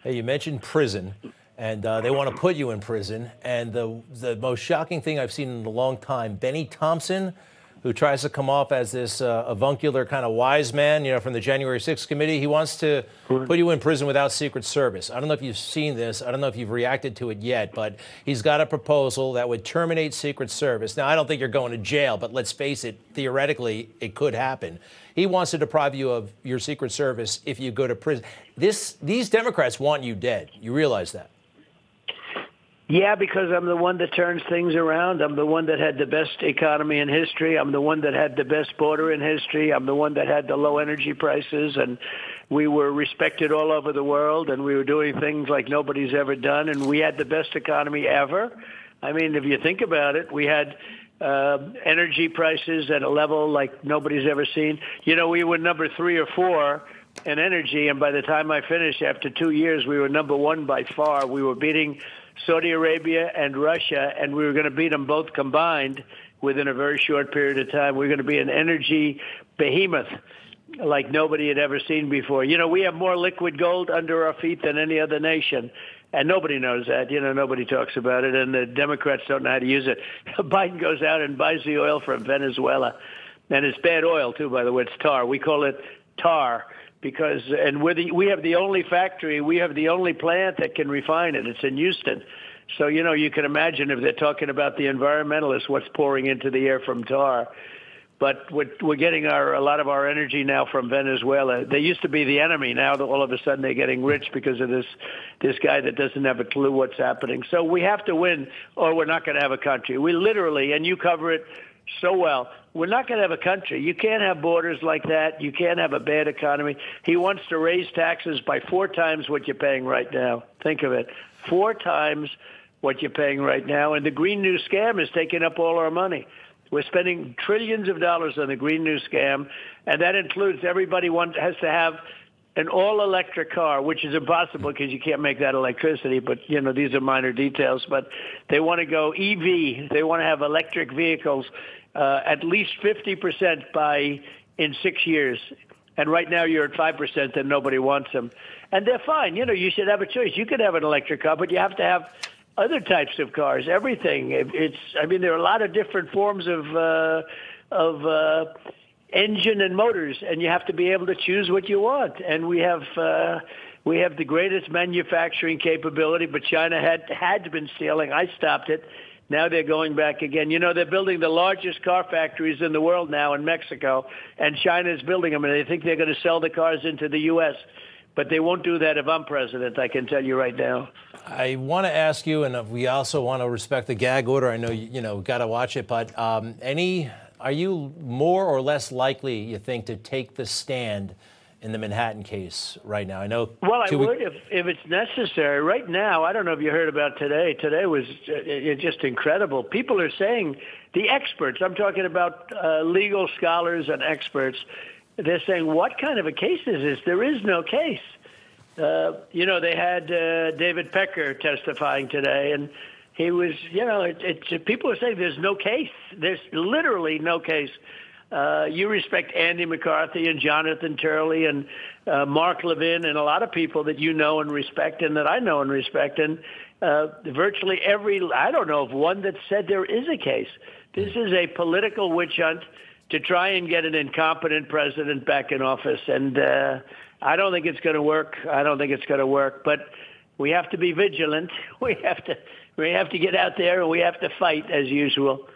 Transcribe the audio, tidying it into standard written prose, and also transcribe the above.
Hey, you mentioned prison, and they want to put you in prison. And the most shocking thing I've seen in a long time, Benny Thompson, who tries to come off as this avuncular kind of wise man, from the January 6th committee, he wants to put you in prison without Secret Service. I don't know if you've seen this. I don't know if you've reacted to it yet, but he's got a proposal that would terminate Secret Service. Now, I don't think you're going to jail, but let's face it, theoretically, it could happen. He wants to deprive you of your Secret Service if you go to prison. These Democrats want you dead. You realize that? Yeah, because I'm the one that turns things around. I'm the one that had the best economy in history. I'm the one that had the best border in history. I'm the one that had the low energy prices, and we were respected all over the world, and we were doing things like nobody's ever done, and we had the best economy ever. I mean, if you think about it, we had energy prices at a level like nobody's ever seen. We were number 3 or 4 in energy, and by the time I finished, after 2 years, we were number 1 by far. We were beating Saudi Arabia and Russia, and we were going to beat them both combined within a very short period of time. We're going to be an energy behemoth like nobody had ever seen before. We have more liquid gold under our feet than any other nation, and nobody knows that. Nobody talks about it, and the Democrats don't know how to use it. Biden goes out and buys the oil from Venezuela, and it's bad oil, too, by the way. It's tar. We call it tar. We have the only factory, we have the only plant that can refine it. It's in Houston. So, you can imagine if they're talking about the environmentalists, what's pouring into the air from tar. But we're getting a lot of our energy now from Venezuela. They used to be the enemy. Now all of a sudden they're getting rich because of this guy that doesn't have a clue what's happening. So we have to win or we're not going to have a country. We literally, and you cover it so well, we're not going to have a country. You can't have borders like that. You can't have a bad economy. He wants to raise taxes by 4 times what you're paying right now. Think of it. 4 times what you're paying right now. And the Green New Scam is taking up all our money. We're spending trillions of dollars on the Green New Scam, and that includes everybody has to have an all-electric car, which is impossible because you can't make that electricity. But, these are minor details. But they want to go EV. They want to have electric vehicles at least 50% in 6 years. And right now you're at 5% and nobody wants them. And they're fine. You should have a choice. You could have an electric car, but you have to have other types of cars, everything. There are a lot of different forms of engine and motors, and you have to be able to choose what you want. And we have the greatest manufacturing capability, but China had been stealing. I stopped it. Now they're going back again. They're building the largest car factories in the world now in Mexico, and China's building them, and they think they're going to sell the cars into the U.S., but they won't do that if I'm president, I can tell you right now. I want to ask you, and we also want to respect the gag order. I know got to watch it, but are you more or less likely, you think, to take the stand in the Manhattan case right now? I know. Well, I would if it's necessary. Right now, I don't know if you heard about today. Today was just incredible. People are saying, the experts, I'm talking about legal scholars and experts, they're saying, what kind of a case is this? There is no case. They had David Pecker testifying today, and he was, people are saying there's no case. There's literally no case. You respect Andy McCarthy and Jonathan Turley and Mark Levin and a lot of people that you know and respect and that I know and respect. And virtually I don't know of one that said there is a case. This is a political witch hunt to try and get an incompetent president back in office. And I don't think it's going to work. But we have to be vigilant. We have to get out there and we have to fight as usual.